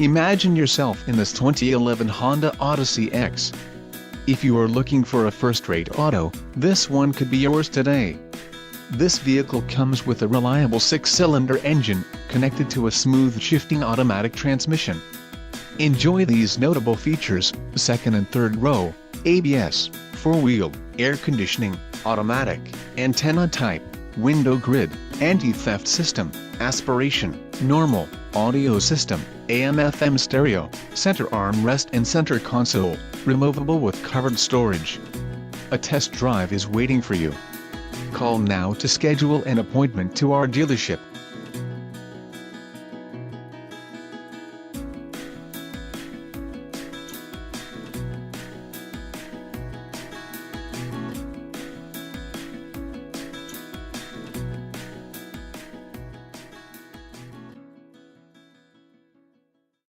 Imagine yourself in this 2011 Honda Odyssey X. If you are looking for a first-rate auto, this one could be yours today. This vehicle comes with a reliable 6-cylinder engine, connected to a smooth shifting automatic transmission. Enjoy these notable features: second and third row, ABS, 4-wheel, air conditioning, automatic, antenna type, window grid, anti-theft system, aspiration, normal, audio system, AM/FM stereo, center armrest and center console, removable with covered storage. A test drive is waiting for you. Call now to schedule an appointment to our dealership.